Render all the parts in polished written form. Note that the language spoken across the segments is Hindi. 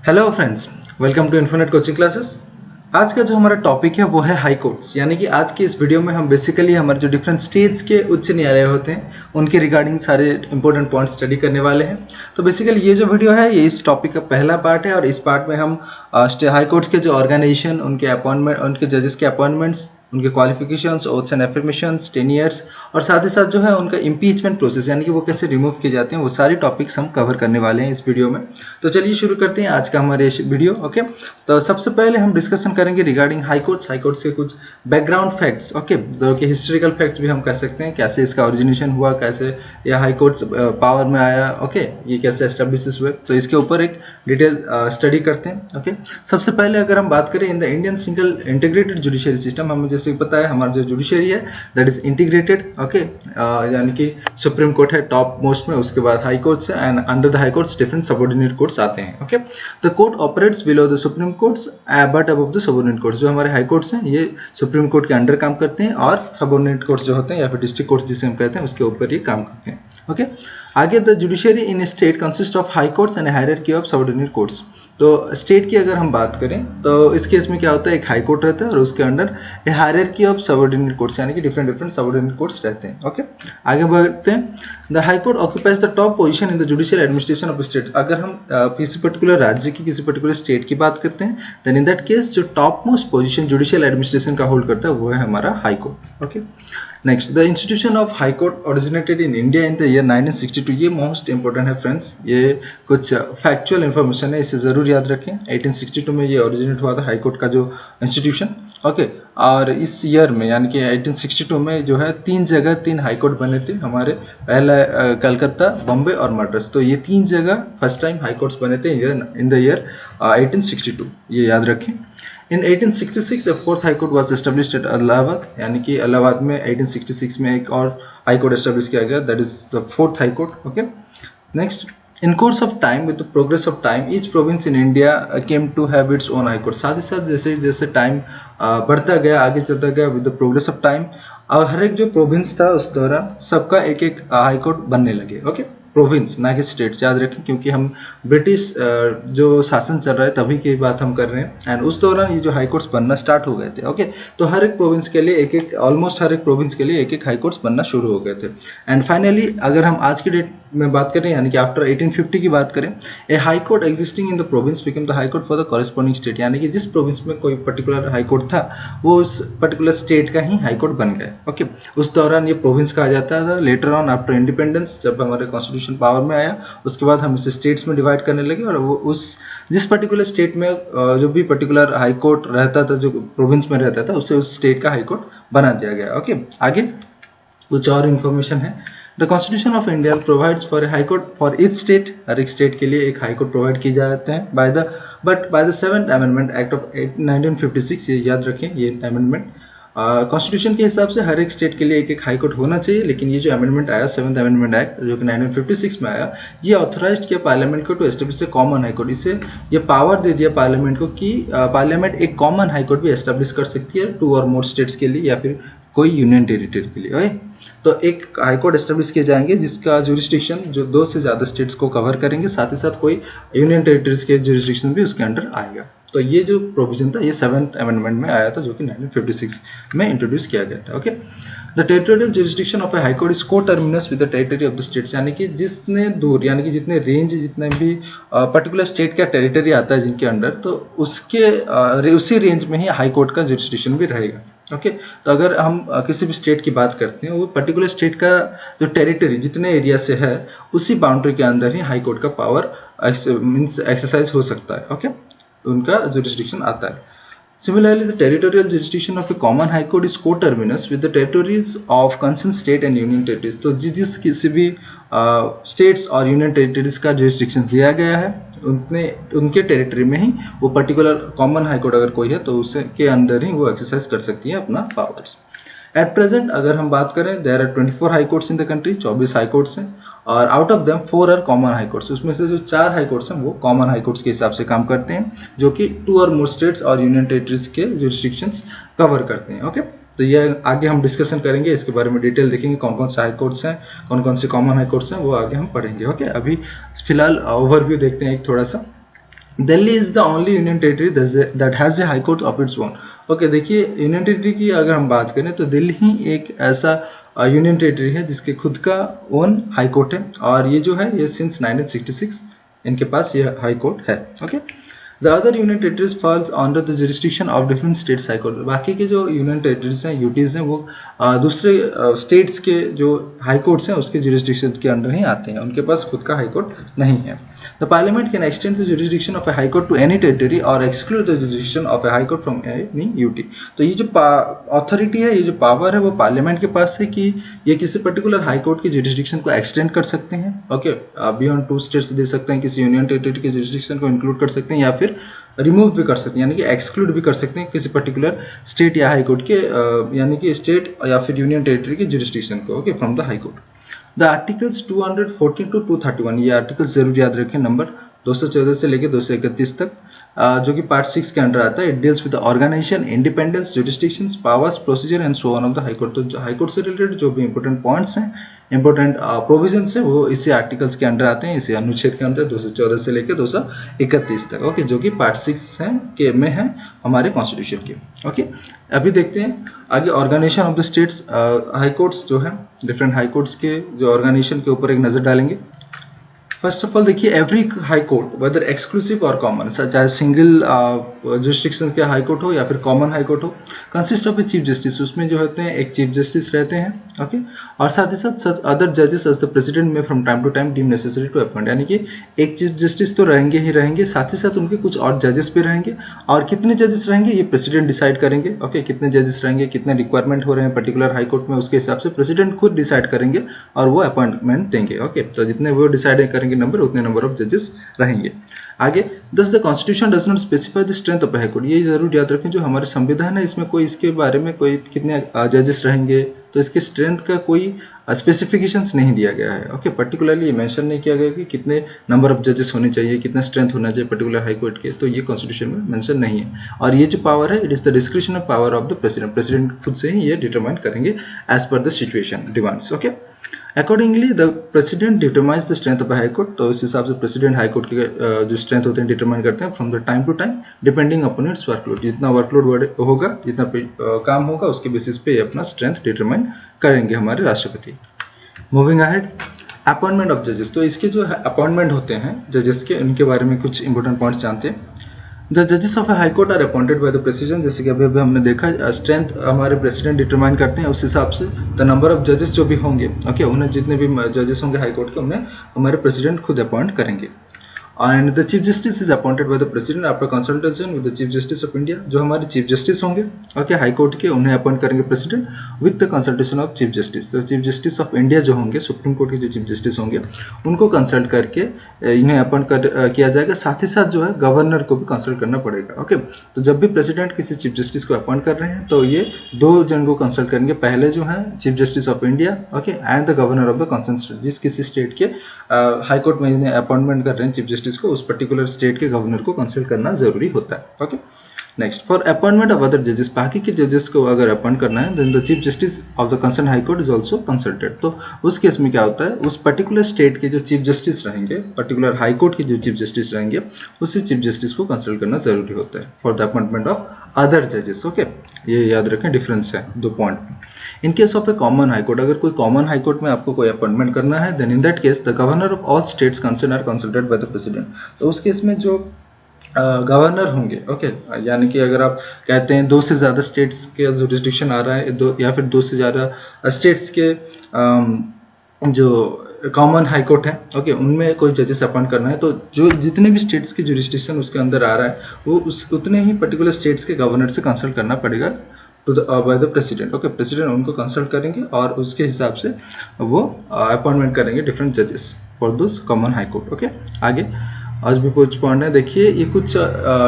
Hello friends, welcome to infinite coaching classes. आज का जो हमारा टॉपिक है वो है हाई कोर्ट्स, यानी कि आज की इस वीडियो में हम बेसिकली हमारे जो डिफरेंट स्टेट्स के उच्च न्यायालय होते हैं उनके रिगार्डिंग सारे इंपॉर्टेंट पॉइंट्स स्टडी करने वाले हैं। तो बेसिकली ये जो वीडियो है ये इस टॉपिक का पहला पार्ट है और इस पार्ट में हम हाई कोर्ट्स के जो ऑर्गेनाइजेशन, उनके अपॉइंटमेंट, उनके जजेस के अपॉइंटमेंट्स, उनके qualifications, oaths and affirmations, 10 years और साथ ही साथ जो है उनका इम्पीचमेंट प्रोसेस यानी कि वो कैसे रिमूव किए जाते हैं, वो सारी टॉपिक्स हम कवर करने वाले हैं इस वीडियो में। तो चलिए शुरू करते हैं आज का हमारे वीडियो। ओके, तो सबसे पहले हम डिस्कशन करेंगे रिगार्डिंग हाई कोर्ट्स के कुछ बैकग्राउंड फैक्ट्स। ओके, जो कि हिस्टोरिकल फैक्ट्स भी हम कह सकते हैं, कैसे इसका ओरिजिनेशन हुआ, कैसे यह हाई कोर्ट्स पावर में आया, ओके, ये कैसे एस्टेब्लिश हुए, तो इसके ऊपर एक डिटेल स्टडी करते हैं। ओके, सबसे पहले अगर हम बात करें in the Indian single integrated judiciary system, हमें जैसे पता है हमारा जो जुडिशरी है दैट इज इंटीग्रेटेड। ओके, यानी कि सुप्रीम कोर्ट है टॉप मोस्ट में, उसके बाद हाई कोर्ट्स है and under the high courts different subordinate courts आते हैं। Okay, the court operates below the supreme courts but above the subordinate courts. जो हमारे हाई कोर्ट्स हैं ये सुप्रीम कोर्ट के अंडर काम करते हैं और सबऑर्डिनेट कोर्ट्स जो होते हैं या फिर डिस्ट्रिक्ट कोर्ट्स जिसे हम कहते हैं उसके ऊपर ये काम करते हैं। ओके, आगे the judiciary in state consist of high courts and hierarchy of subordinate courts. तो स्टेट की अगर हम बात करें तो इस केस में क्या होता है, एक हाई कोर्ट रहता है और उसके under A hierarchy of subordinate courts यानी कि डिफरेंट सबऑर्डिनेट कोर्ट्स रहते हैं। ओके, आगे बढ़ते हैं। The high court occupies the top position in the judicial administration of state. अगर हम किसी पर्टिकुलर राज्य की, किसी पर्टिकुलर स्टेट की बात करते हैं देन इन दैट केस जो top most position judicial administration का होल्ड करता है वो है हमारा high court. Okay, next the institution of high court originated in India in the year 1962। ये मोस्ट इंपोर्टेंट है फ्रेंड्स, ये कुछ फैक्चुअल इंफॉर्मेशन है, इसे जरूर याद रखें। 1862 में ये ओरिजिनेट हुआ था हाई कोर्ट का जो इंस्टीट्यूशन। ओके, और इस ईयर में यानी कि 1862 में जो है 3 जगह 3 हाई कोर्ट बने थे हमारे, पहला कलकत्ता, बॉम्बे और मद्रास। तो ये 3 जगह फर्स्ट टाइम हाई कोर्ट्स बने थे इन द ईयर 1862, ये याद रखें। In 1866 a fourth high court was established at Allahabad, यानी कि इलाहाबाद में 1866 में एक और हाई कोर्ट एस्टेब्लिश किया गया, that is the fourth high court. Okay, next, in course of time, with the progress of time, each province in India came to have its own high court. साथ ही साथ जैसे जैसे टाइम बढ़ता गया, आगे चलता गया, with the progress of time, और हर एक जो प्रोविंस था उस दौरान सबका एक एक हाई कोर्ट बनने लगे। ओके, प्रोविंस ना कि स्टेट्स, याद रखें, क्योंकि हम ब्रिटिश जो शासन चल रहा है तभी की बात हम कर रहे हैं एंड उस दौरान ये जो हाई कोर्ट्स बनना स्टार्ट हो गए थे। ओके, तो हर एक प्रोविंस के लिए एक एक, ऑलमोस्ट हर एक प्रोविंस के लिए एक एक हाई कोर्ट्स बनना शुरू हो गए थे। एंड फाइनली अगर हम आज की डेट में बात करें यानी कि आफ्टर 1850 की बात करें, a high court existing in the province become the high court for the corresponding state, यानी कि जिस प्रोविंस में कोई पर्टिकुलर हाई कोर्ट था वो उस पर्टिकुलर स्टेट का ही हाई कोर्ट बन गया। ओके, उस दौरान ये प्रोविंस कहा जाता था। लेटर ऑन आफ्टर इंडिपेंडेंस, जब हमारे कॉन्स्टिट्यूशन पावर में आया उसके बाद हम इसे स्टेट्स में डिवाइड करने लगे और वो उस जिस पर्टिकुलर स्टेट में जो भी पर्टिकुलर हाई कोर्ट रहता था, जो प्रोविंस में रहता था, उसे उस स्टेट का हाई कोर्ट बना दिया गया। ओके, आगे कुछ और इंफॉर्मेशन है। The constitution of India provides for a high court for each state. हर एक स्टेट के लिए एक हाई कोर्ट प्रोवाइड किए जाते हैं by the 7th amendment act of 1956। ये याद रखें, ये अमेंडमेंट कॉन्स्टिट्यूशन के हिसाब से हर एक स्टेट के लिए एक एक हाई कोर्ट होना चाहिए, लेकिन ये जो अमेंडमेंट आया 7th अमेंडमेंट एक्ट जो कि 1956 में आया, ये ऑथराइज्ड किया पार्लियामेंट को to establish a common high court. इसे ये पावर दे दिया पार्लियामेंट को कि पार्लियामेंट एक कॉमन हाई कोर्ट भी एस्टेब्लिश कर सकती है 2 और मोर स्टेट्स के लिए या फिर कोई यूनियन टेरिटरी के लिए। ओके, तो एक हाई कोर्ट एस्टेब्लिश किए जाएंगे जिसका जुरिस्डिक्शन जो 2 से ज्यादा स्टेट्स को कवर करेंगे, साथ ही साथ कोई यूनियन टेरिटरीज के जुरिस्डिक्शन भी उसके अंडर आएगा। तो ये जो प्रोविजन था ये 7th अमेंडमेंट में आया था जो कि 1956 में इंट्रोड्यूस किया गया था। Okay, the territorial jurisdiction of a high court is coterminous with the territory of the states, यानी कि जितने दूर यानी कि जितने रेंज, जितने भी पर्टिकुलर स्टेट का टेरिटरी आता है जिनके अंडर, तो उसके उसी रेंज में ही हाई कोर्ट का जुरिस्डिक्शन भी रहेगा। ओके, तो अगर हम किसी भी स्टेट की बात करते हैं, वो पर्टिकुलर स्टेट का जो टेरिटरी जितने एरिया से है उसी बाउंड्री के अंदर ही हाई कोर्ट का पावर मींस एक्सरसाइज हो सकता है। ओके, उनका जुरिस्डिक्शन आता है। Similarly, the territorial jurisdiction of a common high court is coterminous with the territories of concerned state and union territories. तो जिस किसी भी स्टेट्स और यूनियन टेरिटरीज का जुरिस्डिक्शन दिया गया है उनके टेरिटरी में ही वो पर्टिकुलर कॉमन हाई कोर्ट अगर कोई है तो उसके अंदर ही वो एक्सरसाइज कर सकती है अपना पावर्स। एट प्रेजेंट अगर हम बात करें there are 24 high courts in the country, 24 high courts हैं और out of them 4 are common high courts. उसमें से जो 4 हाई कोर्ट्स हैं वो कॉमन हाई कोर्ट्स के हिसाब से काम करते हैं जो कि 2 और मोर स्टेट्स और यूनियन टेरिटरीज के जुरिस्डिक्शंस कवर करते हैं। ओके, तो ये आगे हम डिस्कशन करेंगे, इसके बारे में डिटेल देखेंगे कौन कौन से हाई कोर्ट्स हैं, कौन कौन से कॉमन हाई कोर्ट्स हैं, वो आगे हम पढ़ेंगे। ओके, अभी फिलहाल ओवरव्यू देखते हैं एक थोड़ा सा। Delhi is the only union territory that has a high court of its own. Okay, देखिए यूनियन टेरिटरी की अगर हम बात करें तो दिल्ली ही एक ऐसा यूनियन टेरिटरी है जिसके खुद का ओन हाई कोर्ट है, और ये जो है ये सिंस 1966 इनके पास ये हाई कोर्ट है। Okay, the other union territories falls under the jurisdiction of different states high court. बाकी के जो यूनियन टेरिटरीज हैं, यूटीज हैं, वो दूसरे स्टेट्स के जो हाई कोर्ट्स हैं उसके जुरिस्डिक्शन के अंडर ही आते हैं, उनके पास खुद का हाई कोर्ट नहीं है। The parliament can extend the jurisdiction of a high court to any territory और exclude the jurisdiction of a high court from any UT. तो ये जो अथॉरिटी है, ये जो पावर है, वो पार्लियामेंट के पास है कि ये किसी पर्टिकुलर हाई कोर्ट की जुरिस्डिक्शन को एक्सटेंड कर सकते हैं। ओके, बियॉन्ड 2 स्टेट्स दे सकते हैं, किसी यूनियन टेरिटरी की जुरिस्डिक्शन को इंक्लूड कर सकते हैं, या फिर रिमूव भी कर सकते हैं, यानी कि एक्सक्लूड भी कर सकते हैं किसी पर्टिकुलर स्टेट या हाई कोर्ट के यानी कि स्टेट या फिर यूनियन टेरिटरी की जुरिस्डिक्शन को, okay, from the high court. The articles 214 to 231, ये आर्टिकल्स जरूर याद रखें, नंबर 214 से लेकर 231 तक, जो कि पार्ट 6 के अंडर आता है। It deals with the organisation, independence, jurisdictions, powers, procedure and so on of the high court. तो हाई कोर्ट से रिलेटेड जो भी इंपॉर्टेंट पॉइंट्स हैं, इंपॉर्टेंट प्रोविजंस है, वो इसी आर्टिकल्स के अंडर आते हैं, इसी अनुच्छेद के अंदर 214 से लेकर 231 तक। ओके, जो कि पार्ट 6 है के में है हमारे कॉन्स्टिट्यूशन के। ओके, अभी देखते हैं आगे organisation of the states high courts जो है, डिफरेंट हाई कोर्ट्स के जो ऑर्गेनाइजेशन के ऊपर एक नजर डालेंगे। फर्स्ट ऑफ ऑल देखिए, every high court whether exclusive और कॉमन, चाहे सिंगल जुरिस्डिक्शन के हाई कोर्ट हो या फिर कॉमन हाई कोर्ट हो, consist of a chief justice. उसमें जो होते हैं एक चीफ जस्टिस रहते हैं। ओके, और साथ ही साथ अदर जजेस as the president may from time to time deem necessary to appoint, यानी कि एक चीफ जस्टिस तो रहेंगे ही रहेंगे, साथ ही साथ उनके कुछ और जजेस भी रहेंगे, और कितने जजेस रहेंगे ये प्रेसिडेंट डिसाइड करेंगे। ओके, कितने जजेस रहेंगे, कितने रिक्वायरमेंट हो रहे हैं पर्टिकुलर हाई कोर्ट में, उसके हिसाब से प्रेसिडेंट खुद डिसाइड करेंगे और वो अपॉइंटमेंट देंगे। ओके, तो जितने वो डिसाइड करेंगे नंबर, उतने नंबर ऑफ जजेस रहेंगे। आगे, दस the constitution does not specify the strength of high court. ये जरूर याद रखें, जो हमारे संविधान है इसमें कोई इसके बारे में कोई कितने जजेस रहेंगे, तो इसके स्ट्रेंथ का कोई स्पेसिफिकेशंस नहीं दिया गया है। ओके, पर्टिकुलरली मेंशन नहीं किया गया कि कितने नंबर ऑफ जजेस होने चाहिए, कितना स्ट्रेंथ होना चाहिए पर्टिकुलर हाई कोर्ट के, तो ये कॉन्स्टिट्यूशन में मेंशन नहीं है। और ये जो पावर है, it is the discretion of power of the president. President खुद से ही ये डिटरमाइन करेंगे as per the situation demands. Okay, accordingly the president determines the strength of high court. तो इस हिसाब से प्रेसिडेंट हाई कोर्ट के जो स्ट्रेंथ होते हैं डिटरमाइन करते हैं from the time to time, depending upon its workload. जितना वर्कलोड होगा, जितना काम होगा, उसके बेसिस पे अपना स्ट्रेंथ डिटरमाइन करेंगे हमारे राष्ट्रपति। मूविंग अहेड, अपॉइंटमेंट ऑफ जजेस। तो इसके जो अपॉइंटमेंट होते हैं जजेस के, उनके बारे में कुछ इंपॉर्टेंट पॉइंट्स जानते हैं। द जजेस of a high court are appointed by the president. जैसे कि अभी हमने देखा, स्ट्रेंथ हमारे प्रेसिडेंट डिटरमाइन करते हैं, उस हिसाब से द नंबर ऑफ जजेस जो भी होंगे, ओके, उन्हें जितने भी जजेस होंगे हाई कोर्ट के, उन्हें हमारे प्रेसिडेंट खुद अपॉइंट करेंगे। And the chief justice is appointed by the president after consultation with the chief justice of India. जो हमारे चीफ जस्टिस होंगे, ओके, हाई कोर्ट के, उन्हें अपॉइंट करेंगे president with the consultation of chief justice. तो चीफ जस्टिस ऑफ इंडिया जो होंगे, सुप्रीम कोर्ट के जो चीफ जस्टिस होंगे, उनको कंसल्ट करके इन्हें अपॉइंट किया जाएगा। साथ ही साथ जो है गवर्नर को भी कंसल्ट करना पड़ेगा। ओके, तो जब भी प्रेसिडेंट किसी चीफ जस्टिस को अपॉइंट कर रहे हैं, तो ये 2 जन को कंसल्ट करेंगे। पहले जो है chief justice of India, okay, and the governor of the concern state. जिस किसी स्टेट के हाई कोर्ट में इन्हें अपॉइंटमेंट कर रहे हैं चीफ जस्टिस को, उस पर्टिकुलर स्टेट के गवर्नर को कंसल्ट करना जरूरी होता है। Okay, next, for appointment of other जजेस, बाकी के जजेस को अगर अपॉइंट करना है, then the chief justice of the concern high court is also consulted. तो उस केस में क्या होता है, उस पर्टिकुलर स्टेट के जो चीफ जस्टिस रहेंगे, पर्टिकुलर हाई कोर्ट के जो चीफ जस्टिस रहेंगे, उसी चीफ जस्टिस को कंसल्ट करना जरूरी होता है for the appointment of other जजेस। ओके, ये याद रखें, डिफरेंस है 2 point. In case of A common high court, अगर कोई कॉमन हाई कोर्ट में आपको कोई अपॉइंटमेंट करना है, then in that case the governor of all states concern are consulted by the president. तो उस केस में जो गवर्नर होंगे, ओके, यानी कि अगर आप कहते हैं 2 से ज्यादा स्टेट्स के जुरिस्डिक्शन आ रहा है, या फिर 2 से ज्यादा स्टेट्स के जो कॉमन हाई कोर्ट है, ओके, उनमें कोई जजेस अपॉइंट करना है, तो जो जितने भी स्टेट्स की जुरिस्डिक्शन उसके अंदर आ रहा है, वो उतने ही पर्टिकुलर स्टेट्स के गवर्नर से कंसल्ट करना पड़ेगा bye the president. Okay, president उनको कंसल्ट करेंगे और उसके हिसाब से वो अपॉइंटमेंट करेंगे डिफरेंट जजेस for those common high court. Okay, आगे आज भी कुछ पॉइंट है, देखिए ये कुछ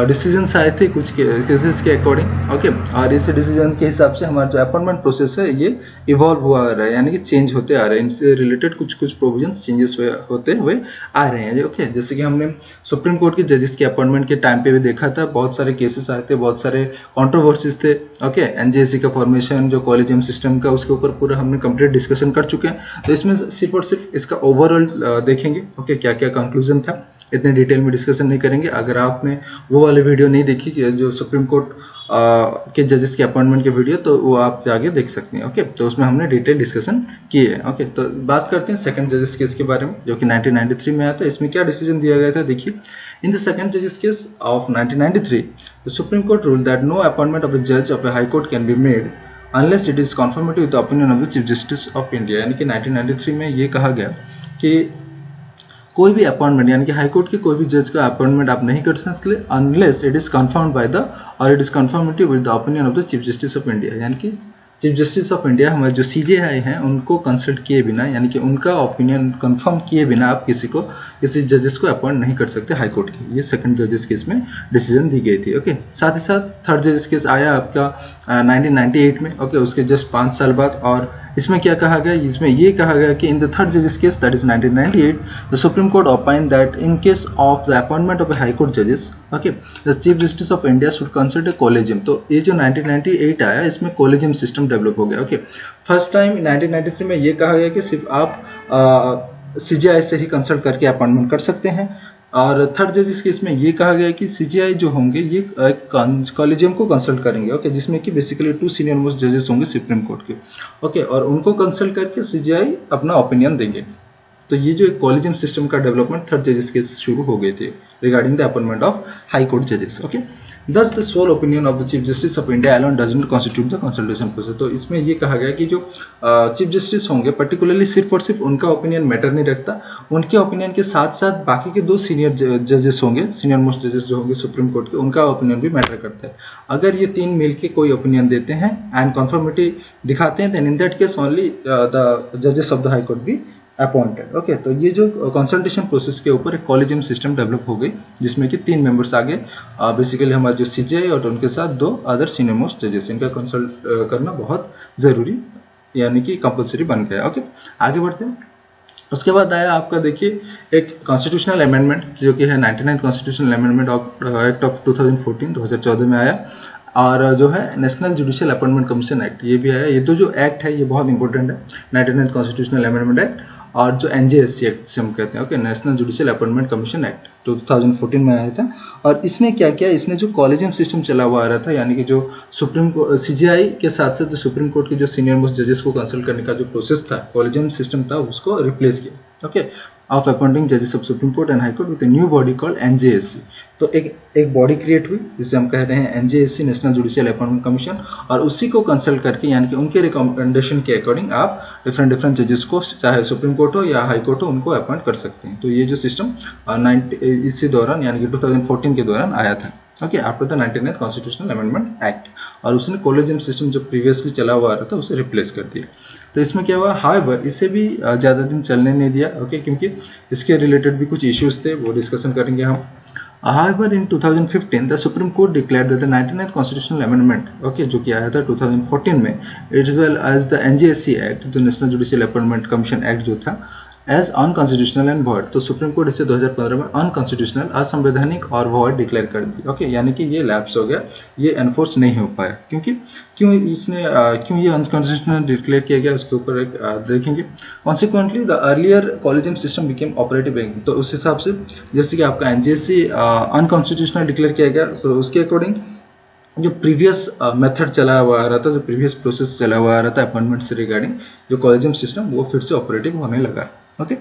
डिसीजंस आए थे कुछ केसेस के अकॉर्डिंग। ओके, और इस डिसीजन के हिसाब से हमारा जो अपॉइंटमेंट प्रोसेस है ये इवॉल्व हुआ आ रहा है, यानी कि चेंज होते आ रहे हैं। इनसे रिलेटेड कुछ प्रोविजंस चेंजेस होते हुए आ रहे हैं। ओके, जैसे कि हमने सुप्रीम कोर्ट के जजेस के अपॉइंटमेंट के टाइम पे भी देखा था, बहुत सारे केसेस आए थे, बहुत सारे कॉन्ट्रोवर्सीज थे। ओके, एनजेएससी का फॉर्मेशन, जो कॉलेजियम सिस्टम का, उसके ऊपर पूरा हमने कंप्लीट डिस्कशन कर चुके हैं। तो इसमें सिर्फ और सिर्फ इसका ओवरऑल देखेंगे, ओके, क्या क्या कंक्लूजन था, इतने डिटेल में डिस्कशन नहीं करेंगे। अगर आपने वो वाली वीडियो नहीं देखी कि जो सुप्रीम कोर्ट के जजेस के अपॉइंटमेंट के वीडियो, तो वो आप जाके देख सकते हैं। ओके, तो उसमें हमने डिटेल डिस्कशन किए हैं। ओके, तो बात करते हैं सेकंड जजेस केस के बारे में, जो कि 1993 में आया था। इसमें क्या डिसीजन दिया गया था, देखिए। इन द सेकंड जजेस case of 1993, the supreme court ruled that no appointment of a जज of a high court can be made unless it is confirmative with the opinion of the chief justice of India. यानी कि 1993 में ये कहा गया कि कोई भी अपॉइंटमेंट, यानी कि हाई कोर्ट के कोई भी जज का अपॉइंटमेंट आप नहीं कर सकते unless it is confirmed by the और it is confirmative with the opinion of the chief justice of India. यानी कि चीफ जस्टिस ऑफ इंडिया हमारे जो सीजेआई हैं उनको कंसल्ट किए बिना, यानी कि उनका ओपिनियन कंफर्म किए बिना आप किसी जजेस को अपॉइंट नहीं कर सकते हाई कोर्ट की। ये सेकंड जजेस केस में डिसीजन दी गई थी। ओके, साथ ही साथ थर्ड जजेस केस आया आपका 1998 में। ओके, उसके जस्ट 5 साल बाद। और इसमें क्या कहा गया, इसमें ये कहा गया कि इन द थर्ड जजेस case that is 1998, the supreme court opined that in case of the appointment of a high court जजेस, okay, the chief justice of India should consult a collegium. तो ये जो 1998 आया, इसमें कॉलेजियम सिस्टम डेवलप हो गया। ओके, फर्स्ट टाइम 1993 में ये कहा गया कि सिर्फ आप सीजीआई से ही कंसल्ट करके अपॉइंटमेंट कर सकते हैं। और थर्ड जजेस केस में ये कहा गया कि सीजीआई जो होंगे ये कॉलेजियम को कंसल्ट करेंगे। ओके, जिसमें कि बेसिकली 2 सीनियर मोस्ट जजेस होंगे सुप्रीम कोर्ट के। ओके, और उनको कंसल्ट करके सीजीआई अपना ओपिनियन देंगे। तो ये जो एक कॉलेजियम सिस्टम का डेवलपमेंट थर्ड जजेस केस शुरू हो गए थे regarding the appointment of high court जजेस। Okay, thus the sole opinion of the chief justice of India alone does not constitute the consultation process. तो इसमें ये कहा गया कि जो चीफ जस्टिस होंगे पर्टिकुलरली सिर्फ और सिर्फ उनका ओपिनियन मैटर नहीं रखता, उनके ओपिनियन के साथ साथ बाकी के 2 सीनियर जजेस होंगे, सीनियर मोस्ट जजेस जो होंगे सुप्रीम कोर्ट के, उनका ओपिनियन भी मैटर करता है। अगर ये 3 मिलके कोई ओपिनियन देते हैं एंड कन्फर्मिटी दिखाते हैं, then in that case only the जजेस of the high court be appointed. Okay, तो ये जो कंसल्टेशन प्रोसेस के ऊपर एक कॉलेजियम सिस्टम डेवलप हो गई, जिसमें कि 3 मेंबर्स आगे बेसिकली हमारे जो सीजीआई और उनके साथ 2 अदर सीनियर मोस्ट जजेस, इनका कंसल्ट करना बहुत जरूरी यानी कि कंपलसरी बन गया। ओके, आगे बढ़ते हैं। उसके बाद आया आपका देखिए एक कॉन्स्टिट्यूशनल अमेंडमेंट, जो कि है 99th constitutional amendment act of 2014 में आया। और जो है national judicial appointment commission act, ये भी आया। ये तो जो एक्ट है ये बहुत इंपॉर्टेंट है, 99th कॉन्स्टिट्यूशनल अमेंडमेंट एक्ट और जो एनजेएससी एक्ट से हम कहते हैं। Okay, national judicial appointment commission act 2014 में आया था। और इसने क्या किया, इसने जो कॉलेजियम सिस्टम चला हुआ आ रहा था, यानी कि जो सुप्रीम सीजीआई के साथ साथ जो सुप्रीम कोर्ट के जो सीनियर मोस्ट जजेस को कंसल्ट करने का जो प्रोसेस था, कॉलेजियम सिस्टम था, उसको रिप्लेस किया। ओके, ऑफ अपॉइंटिंग जजेस of supreme court and high court with a new body called NJSC. तो एक बॉडी क्रिएट हुई जिसे हम कह रहे हैं NJSC, national judicial appointment commission, और उसी को कंसल्ट करके यानी कि उनके रिकमेंडेशन के अकॉर्डिंग आप डिफरेंट जजेस को, चाहे सुप्रीम कोर्ट हो या हाई कोर्ट हो, उनको अपॉइंट कर सकते हैं। तो ये जो सिस्टम इसी दौरान यानी कि 2014 के दौरान आया था। Okay, after the 99th constitutional amendment act, और उसने कॉलेजियम सिस्टम जो प्रीवियसली चला हुआ रहा था उसे रिप्लेस कर दिया। तो इसमें क्या हुआ, हाउएवर इसे भी ज्यादा दिन चलने नहीं दिया। ओके, क्योंकि इसके रिलेटेड भी कुछ इश्यूज थे, वो डिस्कशन करेंगे हम। However, in 2015, the Supreme Court declared that the 99th Constitutional Amendment, okay, जो कि आया था 2014 में, as well as the NJSC Act, जो National Judicial Appointment Commission Act जो था, एज अनकॉन्स्टिट्यूशनल एंड वॉइड। तो सुप्रीम कोर्ट इसे 2015 में अनकॉन्स्टिट्यूशनल, असंवैधानिक और वॉइड डिक्लेयर कर दी। ओके, यानी कि ये लैप्स हो गया, ये एनफोर्स नहीं हो पाया। क्यों ये अनकॉन्स्टिट्यूशनल डिक्लेयर किया गया, उसके ऊपर एक देखेंगे। Consequently the earlier collegium system became operative. तो उस हिसाब से जैसे कि आपका एनजेएससी अनकॉन्स्टिट्यूशनल डिक्लेयर किया गया, सो उसके अकॉर्डिंग जो प्रीवियस मेथड चला हुआ आ रहा था, जो प्रीवियस प्रोसेस चला हुआ आ रहा था अपॉइंटमेंट से रिगार्डिंग, जो कॉलेजियम सिस्टम, वो फिर से ऑपरेटिव होने लगा। Okay,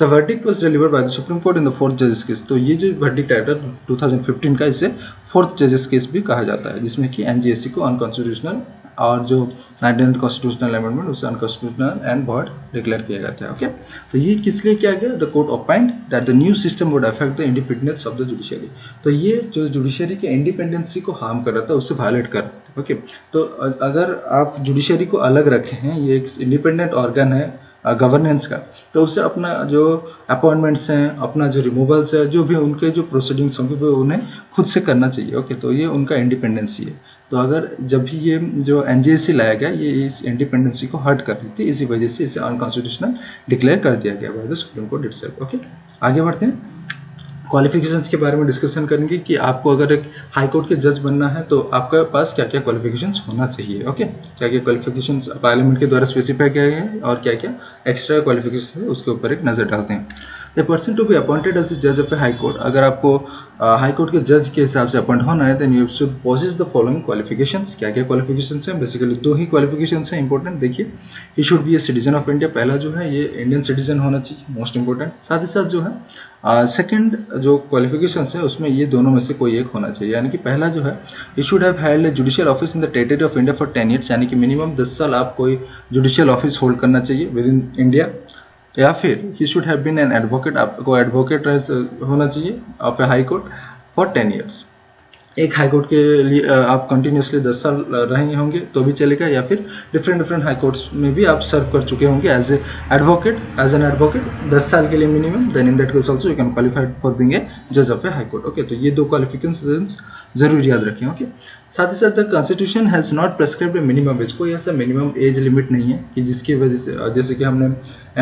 the verdict was delivered by the supreme court in the 4th जजेस केस। तो ये जो वर्डिक्ट आया था 2015 का, इसे 4th जजेस केस भी कहा जाता है, जिसमें कि एनजेएससी को अनकॉन्स्टिट्यूशनल और जो 99th कॉन्स्टिट्यूशनल अमेंडमेंट उसे अनकॉन्स्टिट्यूशनल एंड वॉइड डिक्लेयर किया गया था। ओके, तो ये किस लिए किया गया, the court opined that the new system would affect the independence of the judiciary. तो ये जो जुडिशरी के इंडिपेंडेंसी को हार्म कर रहा था, उससे वायलेट कर रहा था। ओके, तो अगर आप जुडिशरी को अलग रखे हैं, ये एक इंडिपेंडेंट ऑर्गन है गवर्नेंस का, तो उसे अपना जो अपॉइंटमेंट्स हैं, अपना जो रिमूवल्स है, जो भी उनके जो प्रोसीडिंग्स होंगे वो उन्हें खुद से करना चाहिए। ओके, तो ये उनका इंडिपेंडेंसी है। तो अगर जब भी ये जो एनजेएससी लाया गया, ये इस इंडिपेंडेंसी को हर्ट कर रही थी, इसी वजह से इसे अनकॉन्स्टिट्यूशनल डिक्लेयर कर दिया गया by the supreme court itself. Okay, आगे बढ़ते हैं। क्वालिफिकेशंस के बारे में डिस्कशन करेंगे कि आपको अगर एक हाई कोर्ट के जज बनना है तो आपके पास क्या क्या क्वालिफिकेशंस होना चाहिए। ओके, क्या क्या क्वालिफिकेशंस पार्लियामेंट के द्वारा स्पेसिफाई किया गया है और क्या क्या एक्स्ट्रा क्वालिफिकेशंस है, उसके ऊपर एक नजर डालते हैं। The person to be appointed as the जज ऑफ ए हाई कोर्ट, अगर आपको हाई कोर्ट के जज के हिसाब से अपॉइंट होना है, then you should possess the following qualifications. क्या क्या क्वालिफिकेशंस हैं? बेसिकली 2 ही क्वालिफिकेशंस हैं इंपॉर्टेंट। देखिए, he should be a citizen of India, पहला जो है ये इंडियन सिटीजन होना चाहिए, मोस्ट इंपॉर्टेंट। साथ ही साथ जो है सेकंड जो क्वालिफिकेशंस है उसमें ये दोनों में से कोई एक होना चाहिए, यानी कि पहला जो है ही should have held a judicial office in the territory of India for 10 years, यानी कि मिनिमम 10 साल आप कोई जुडिशियल ऑफिस होल्ड करना चाहिए विद इन इंडिया। या फिर he should have been an advocate, आपको एडवोकेट होना चाहिए of a high court for 10 years. एक हाई कोर्ट के लिए आप कंटिन्यूसली 10 साल रहे होंगे तो भी चलेगा, या फिर डिफरेंट हाई कोर्ट्स में भी आप सर्व कर चुके होंगे एज एन एडवोकेट 10 साल के लिए minimum, then in that case also you can qualified for being a जज of a high court. Okay, तो ये 2 क्वालिफिकेशंस जरूर याद रखें। ओके, साथ ही साथ the constitution has not prescribed A minimum age, कोई ऐसा मिनिमम एज लिमिट नहीं है कि जिसकी वजह से, जैसे कि हमने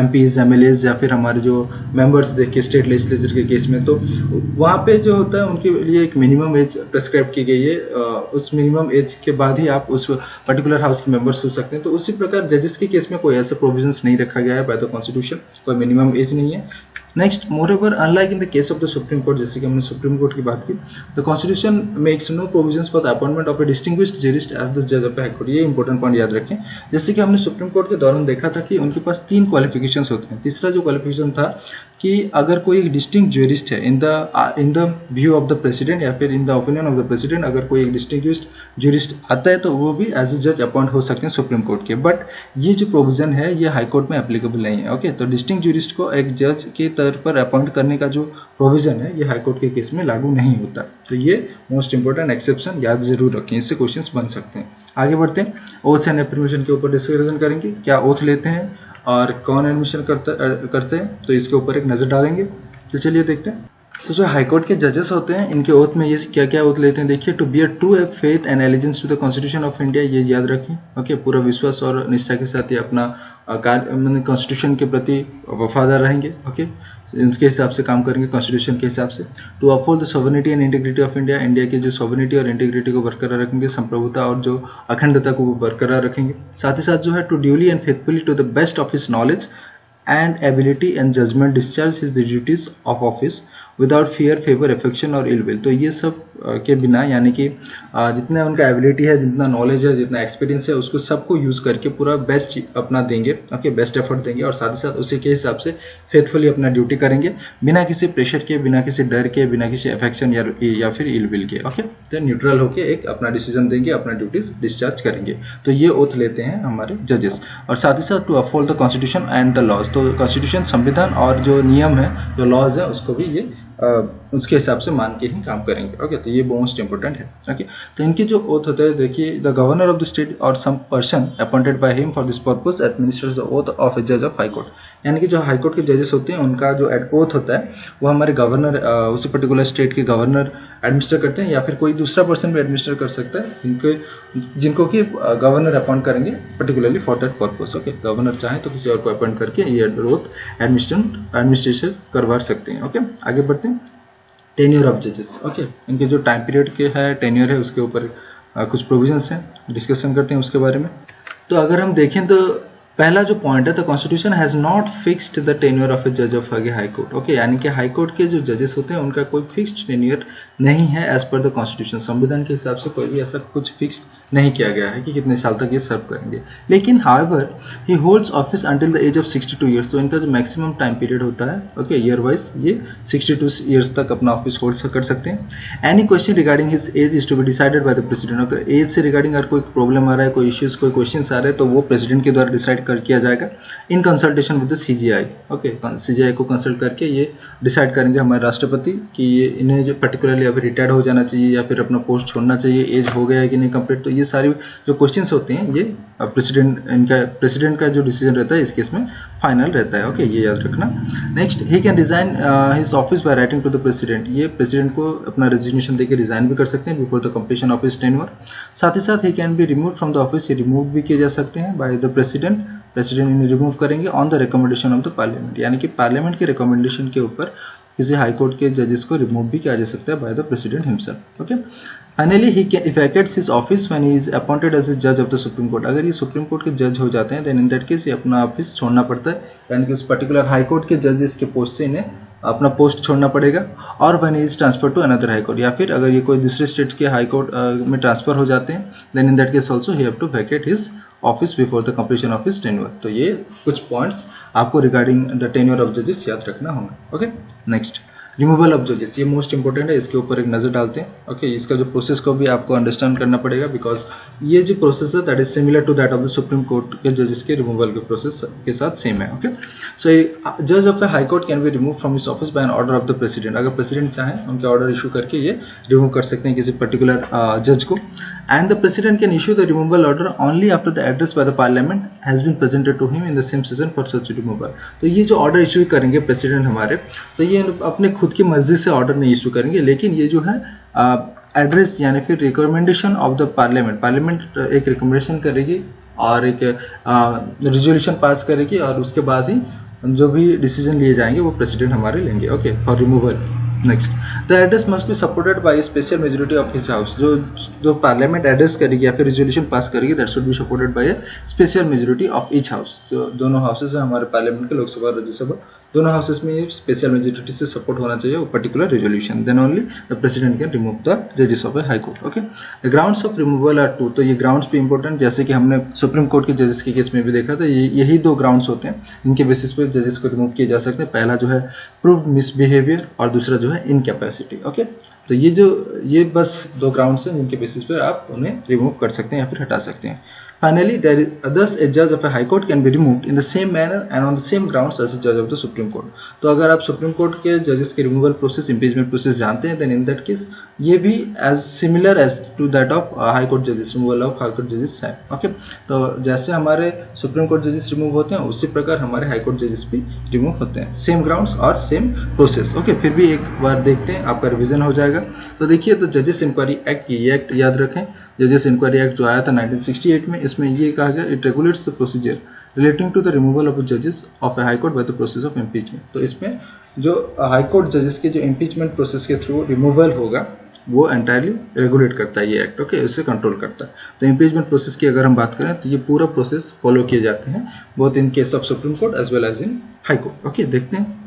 MPs MLAs या फिर हमारे जो मेंबर्स देखे स्टेट लेजिस्लेचर के केस में, तो वहाँ पे जो होता है उनके लिए एक मिनिमम एज प्रेस्क्राइब की गई है, उस मिनिमम एज के बाद ही आप उस पर्टिकुलर हाउस के मेंबर्स हो सकते हैं। तो उसी प्रकार जजेस के केस में कोई ऐसा प्रोविजंस नहीं रखा गया है बाय द कॉन्स्टिट्यूशन, कोई मिनिमम एज नहीं है। Next, moreover unlike in the case of the supreme court, जैसे कि हमने सुप्रीम कोर्ट की बात की, the constitution makes no provisions for the appointment of a distinguished jurist as the जज ऑफ ए हाई कोर्ट। ये इंपॉर्टेंट पॉइंट याद रखें। जैसे कि हमने सुप्रीम कोर्ट के दौरान देखा था कि उनके पास 3 क्वालिफिकेशंस होते हैं। तीसरा जो क्वालिफिकेशन था कि अगर कोई एक डिस्टिंक्ट ज्यूरिस्ट है in the view of the president या फिर in the opinion of the president, अगर कोई एक डिस्टिंग्विश्ड ज्यूरिस्ट आता है तो वो भी एज ए जज अपॉइंट हो सकते हैं सुप्रीम कोर्ट के। बट ये जो प्रोविजन है ये हाई कोर्ट में एप्लीकेबल नहीं है। ओके, तो डिस्टिंक्ट ज्यूरिस्ट को एक जज के तौर पर अपॉइंट करने का जो प्रोविजन है ये हाई कोर्ट के केस में लागू नहीं होता। तो ये मोस्ट इंपोर्टेंट एक्सेप्शन याद जरूर रखें, इससे क्वेश्चंस बन सकते हैं। आगे बढ़ते हैं, ओथ एंड एफर्मेशन के ऊपर डिस्कशन करेंगे। क्या ओथ लेते हैं और कौन एडमिशन करते हैं, तो इसके ऊपर एक नजर डालेंगे। तो चलिए देखते हैं। तो जो हाईकोर्ट के जजेस होते हैं इनके ओथ में ये क्या क्या ओथ लेते हैं, देखिए, to bear true faith and allegiance to the constitution of India, ये याद रखें। ओके, पूरा विश्वास और निष्ठा के साथ ये अपना कॉन्स्टिट्यूशन के प्रति वफादार रहेंगे। ओके, इनके हिसाब से काम करेंगे कॉन्स्टिट्यूशन के हिसाब से। To uphold the sovereignty and integrity of India, India की जो सॉवरेनिटी और इंटीग्रिटी को बरकरार रखेंगे, संप्रभुता और जो अखंडता को वो बरकरार रखेंगे। साथ ही साथ जो है to duly and faithfully to the best of his knowledge and ability and judgment discharge his the duties of office without fear, favor, affection और ill will। तो ये सब के बिना, यानी कि जितना उनका एबिलिटी है, जितना नॉलेज है, जितना एक्सपीरियंस है, उसको सबको यूज करके पूरा बेस्ट अपना देंगे। ओके, बेस्ट एफर्ट देंगे और साथ ही साथ उसी के हिसाब से फेथफुली अपना ड्यूटी करेंगे, बिना किसी प्रेशर के, बिना किसी डर के, बिना किसी अफेक्शन या फिर इल विल के। ओके, तो न्यूट्रल होके एक अपना डिसीजन देंगे, अपना ड्यूटीज डिस्चार्ज करेंगे। तो ये ओथ लेते हैं हमारे जजेस। और साथ ही साथ to uphold the constitution and the laws, तो कॉन्स्टिट्यूशन, संविधान और जो नियम है, जो लॉज है, उसको भी ये उसके हिसाब से मान के ही काम करेंगे। ओके, तो ये मोस्ट इंपोर्टेंट है। ओके, तो इनकी जो ओथ होता है, देखिए, the governor of the state और some person appointed by him for this purpose administrates the oath of a जज ऑफ हाई कोर्ट, यानी कि जो हाई कोर्ट के जजेस होते हैं उनका जो ओथ होता है वो हमारे गवर्नर, उसी पर्टिकुलर स्टेट के गवर्नर एडमिनिस्टर करते हैं, या फिर कोई दूसरा पर्सन भी एडमिनिस्टर कर सकता है, जिनको कि गवर्नर अपॉइंट करेंगे particularly for that purpose. Okay, governor चाहे तो किसी और को अपॉइंट करके ये ओथ एडमिनिस्ट्रेशन करवा सकते हैं। ओके, आगे बढ़ते हैं। टेन्योर ऑफ जजेस। ओके, इनके जो टाइम पीरियड के है, टेन्योर है, उसके ऊपर कुछ प्रोविजंस हैं, डिस्कशन करते हैं उसके बारे में। तो अगर हम देखें तो पहला जो पॉइंट है, the constitution has not fixed the tenure of a जज ऑफ हाई कोर्ट। ओके, यानी कि हाई कोर्ट के जो जजेस होते हैं उनका कोई फिक्स्ड टेन्योर नहीं है एज पर द कॉन्स्टिट्यूशन। संविधान के हिसाब से कोई भी ऐसा कुछ फिक्स नहीं किया गया है कि कितने साल तक ये सर्व करेंगे। लेकिन however he holds office until the age of 62 years, तो इनका जो मैक्सिमम टाइम पीरियड होता है, ओके, ईयर वाइज, ये 62 ईयर्स तक अपना ऑफिस होल्ड कर सकते हैं। Any question regarding his age is to be decided by the president. अगर एज से रिगार्डिंग अगर कोई प्रॉब्लम आ रहा है, कोई इश्यूज, कोई क्वेश्चन आ रहे हैं, तो वो प्रेसिडेंट के द्वारा डिसाइड किया जाएगा in consultation with the CGI. Okay, CGI को कंसल्ट करके ये डिसाइड करेंगे हमारे राष्ट्रपति कि ये इन्हें जो पर्टिकुलरली अभी रिटायर्ड हो जाना चाहिए या फिर अपना पोस्ट छोड़ना चाहिए, एज हो गया है कि नहीं कंप्लीट। तो ये सारी जो क्वेश्चंस होते हैं ये प्रेसिडेंट का जो डिसीजन रहता है इस केस में फाइनल रहता है। ओके, ये याद रखना। Next, he can resign his office by writing to the president, ये प्रेसिडेंट को अपना रेजिग्नेशन देकर रिजाइन भी कर सकते हैं before the completion of his tenure. साथ ही साथ he can be remove from the office, ये रिमूव भी किए जा सकते हैं बाय द प्रेसिडेंट इन्हें रिमूव करेंगे on the recommendation of the parliament, यानी कि पार्लियामेंट के रिकमेंडेशन के ऊपर किसी हाई कोर्ट के जजेस को रिमूव भी किया जा सकता है by the president himself. Okay, finally he can vacates his office when he is appointed as जज ऑफ द सुप्रीम कोर्ट। अगर ये सुप्रीम कोर्ट के जज हो जाते हैं देन इन दैट केस ये अपना ऑफिस छोड़ना पड़ता है, यानी कि उस पर्टिकुलर हाई कोर्ट के जजेस के पोस्ट से इन्हें अपना पोस्ट छोड़ना पड़ेगा। और when he is transfer to another high court, या फिर अगर ये कोई दूसरे स्टेट के हाई कोर्ट में ट्रांसफर हो जाते हैं then in that case also he have to vacate his office before the completion of his tenure. तो ये कुछ पॉइंट्स आपको रिगार्डिंग द टेन्योर ऑफ जजेस याद रखना होगा। ओके, नेक्स्ट रिमूवल ऑफ जजेस, ये मोस्ट इंपॉर्टेंट है, इसके ऊपर एक नजर डालते हैं। ओके, इसका जो प्रोसेस को भी आपको अंडरस्टैंड करना पड़ेगा बिकॉज ये जो प्रोसेस है that is similar to that of the supreme court के जजेस के रिमूवल के प्रोसेस के साथ सेम है। ओके, सो जज of a high court can be remove from his office by an order of the president. अगर प्रेसिडेंट चाहें उनके ऑर्डर इशू करके ये रिमूव कर सकते हैं किसी पर्टिकुलर जज को। And the president can issue the removal order only after the address by the parliament has been presented to him in the same session for such removal. तो ये जो ऑर्डर इशू करेंगे प्रेसिडेंट हमारे, तो ये अपने खुद की मर्जी से ऑर्डर नहीं इशू करेंगे, लेकिन ये जो है एड्रेस यानी फिर रिकमेंडेशन ऑफ द पार्लियामेंट एक रिकमेंडेशन करेगी और एक रिजोल्यूशन पास करेगी और उसके बाद ही जो भी डिसीजन लिए जाएंगे वो प्रेसिडेंट हमारे लेंगे। Okay, for removal. Next, the address must be supported by special majority of his house. जो पार्लियामेंट एड्रेस करेगी या फिर रिजोल्यूशन पास करेगी that should be supported by special majority of each house. जो दोनों हाउसेस हैं हमारे पार्लियामेंट के, लोकसभा और राज्यसभा, दोनों हाउसेस में स्पेशल मेजोरिटी से सपोर्ट होना चाहिए वो particular resolution, then only the president can remove the जजेस of a high court. Okay, the grounds of removal are two. तो ये ग्राउंड्स भी इंपॉर्टेंट, जैसे कि हमने सुप्रीम कोर्ट के जजेस के केस में भी देखा था, यही दो ग्राउंड्स होते हैं जिनके बेसिस पे जजेस को रिमूव किए जा सकते हैं। पहला जो है प्रूव्ड मिसबिहेवियर और दूसरा जो है इनकैपेसिटी। ओके, तो ये बस दो ग्राउंड्स हैं जिनके बेसिस पे आप उन्हें रिमूव कर सकते हैं या फिर हटा सकते हैं। Finally, thus a judge of a high court can be removed in the same manner and on the same grounds as a judge of the Supreme Court. तो अगर आप सुप्रीम कोर्ट के जजेस के रिमूवल प्रोसेस, इम्पीचमेंट प्रोसेस जानते हैं, देन इन दैट केस ये भी as similar as to that of high court जजेस, रिमूवल ऑफ हाई कोर्ट जजेस है। ओके, तो जैसे हमारे सुप्रीम कोर्ट जजेस रिमूव होते हैं उसी प्रकार हमारे हाई कोर्ट जजेस भी रिमूव होते हैं, सेम ग्राउंड्स और सेम प्रोसेस। ओके, फिर भी एक बार देखते हैं, आपका रिविजन हो जाएगा। तो देखिए, तो जजेस इंक्वायरी एक्ट, ये एक्ट याद रखें, जजेस इंक्वायरी एक्ट जो आया था 1968 में, इसमें ये कहा गया it regulates the procedure relating to the removal of जजेस of a high court by the process of impeachment. तो इसमें जो हाई कोर्ट जजेस के जो इम्पीचमेंट प्रोसेस के थ्रू रिमूवल होगा वो एंटायरली रेगुलेट करता है ये एक्ट। ओके, इसे कंट्रोल करता है। तो इम्पीचमेंट प्रोसेस की अगर हम बात करें तो ये पूरा प्रोसेस फॉलो किए जाते हैं both in case of supreme court as well as in high court. Okay, देखते हैं।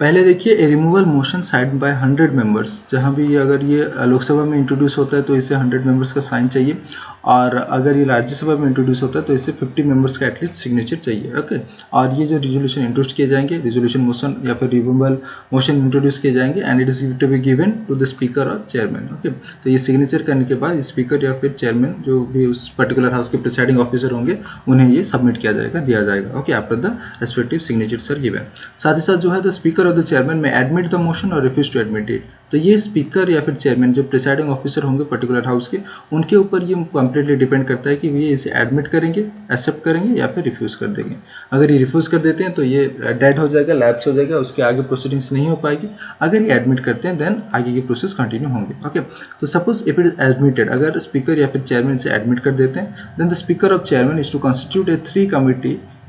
पहले देखिए, a removal motion side by 100 members. जहां भी अगर ये लोकसभा में इंट्रोड्यूस होता है तो इसे 100 मेंबर्स का साइन चाहिए, और अगर ये राज्यसभा में इंट्रोड्यूस होता है तो इसे 50 मेंबर्स का एटलीस्ट सिग्नेचर चाहिए। ओके, और ये जो रिजोल्यूशन इंट्रोड्यूस किए जाएंगे, रिजोल्यूशन मोशन या फिर रिमूवल मोशन इंट्रोड्यूस किए जाएंगे, and it is to be given to the speaker और चेयरमैन। ओके, तो ये सिग्नेचर करने के बाद स्पीकर या फिर चेयरमैन जो भी उस पर्टिकुलर हाउस के प्रिसाइडिंग ऑफिसर होंगे उन्हें ये सबमिट किया जाएगा, दिया जाएगा। Okay, after the respective signatures are given. साथ ही साथ जो है द स्पीकर और the chairman may admit the motion और रिफ्यूज टू एडमिट इट। तो ये स्पीकर या फिर चेयरमैन जो प्रिसाइडिंग ऑफिसर होंगे पर्टिकुलर हाउस के, उनके ऊपर ये कंप्लीटली डिपेंड करता है कि ये इसे एडमिट करेंगे, एक्सेप्ट करेंगे या फिर रिफ्यूज कर देंगे। अगर ये रिफ्यूज कर देते हैं तो ये डेड हो जाएगा, लैप्स हो जाएगा, उसके आगे प्रोसीडिंग्स नहीं हो पाएगी। अगर ये एडमिट करते हैं देन आगे के प्रोसेस कंटिन्यू होंगे। ओके, तो suppose if it is admitted, अगर स्पीकर या फिर चेयरमैन से एडमिट कर देते हैं then the speaker of chairman is to constitute a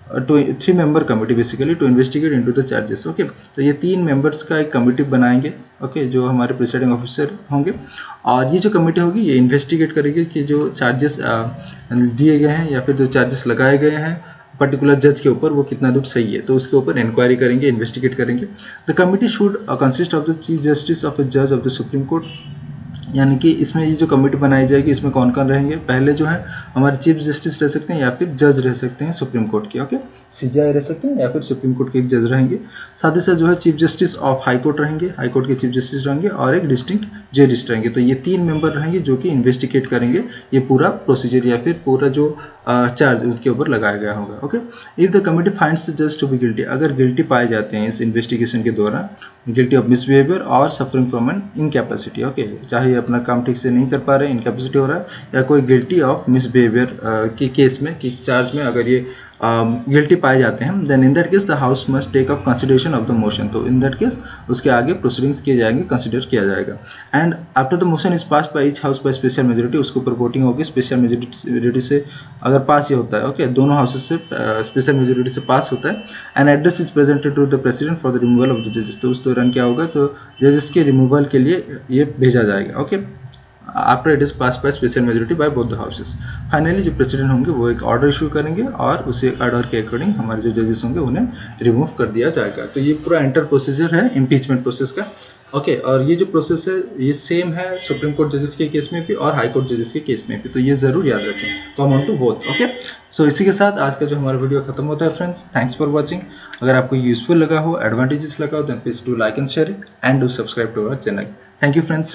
3 member committee basically to investigate into the charges. Okay, तो ये 3 मेंबर्स का एक कमिटी बनाएंगे। ओके, जो हमारे प्रिसाइडिंग ऑफिसर होंगे, और ये जो कमिटी होगी ये इन्वेस्टिगेट करेगी कि जो चार्जेस दिए गए हैं या फिर जो चार्जेस लगाए गए हैं पर्टिकुलर जज के ऊपर वो कितना दूर सही है, तो उसके ऊपर इंक्वायरी करेंगे, इन्वेस्टिगेट करेंगे। The committee should consist of the chief justice of a जज ऑफ द सुप्रीम कोर्ट। यानी कि इसमें ये जो कमेटी बनाई जाएगी इसमें कौन कौन रहेंगे, पहले जो है हमारे चीफ जस्टिस रह सकते हैं या फिर जज रह सकते हैं सुप्रीम कोर्ट के। ओके, सीजीआई रह सकते हैं या फिर सुप्रीम कोर्ट के एक जज रहेंगे। साथ ही साथ जो है chief justice of high court रहेंगे, हाई कोर्ट के चीफ जस्टिस रहेंगे, और एक डिस्ट्रिक्ट जजिस्ट रहेंगे। तो ये 3 मेंबर रहेंगे जो कि इन्वेस्टिगेट करेंगे ये पूरा प्रोसीजर या फिर पूरा जो चार्ज उसके ऊपर लगाया गया होगा। Okay, if the committee finds the जज टू बी गिल्टी, अगर गिल्टी पाए जाते हैं इस इन्वेस्टिगेशन के दौरान, गिल्टी ऑफ मिसबिहेवियर और suffering from an incapacity. Okay, चाहे अपना काम ठीक से नहीं कर पा रहे, इनकैपेसिटी हो रहा है, या कोई गिल्टी ऑफ मिसबिहेवियर के केस में कि चार्ज में अगर ये गिल्टी पाए जाते हैं, then in that case the house must take up consideration of the motion. तो इन दैट केस उसके आगे प्रोसीडिंग्स किए जाएंगे, कंसिडर किया जाएगा। And after the motion is pass by each house by special majority, उसके ऊपर वोटिंग होगी स्पेशल मेजोरिटी से। अगर पास ये होता है, ओके, दोनों हाउसेस से स्पेशल मेजोरिटी से पास होता है। And address is presented to the president for the removal of the जजेस। तो उस दौरान क्या होगा, तो जजेस के रिमूवल के लिए ये भेजा जाएगा, okay, after it is pass by special majority by both the houses. Finally जो प्रेसिडेंट होंगे वो एक ऑर्डर इशू करेंगे और उसी ऑर्डर के अकॉर्डिंग हमारे जो जजेस होंगे उन्हें रिमूव कर दिया जाएगा। तो ये पूरा एंटर प्रोसीजर है इम्पीचमेंट प्रोसेस का, ओके। और ये जो प्रोसेस है ये सेम है सुप्रीम कोर्ट जजेस के केस में भी और हाई कोर्ट जजेस के केस में भी, तो ये जरूर याद रखें, कॉमन टू बोथ, ओके। सो इसी के साथ आज का जो हमारा वीडियो खत्म होता है फ्रेंड्स। Thanks for watching. अगर आपको यूजफुल लगा हो, एडवांटेजेस लगा हो, then please do like and share it and do subscribe to our channel. Thank you friends.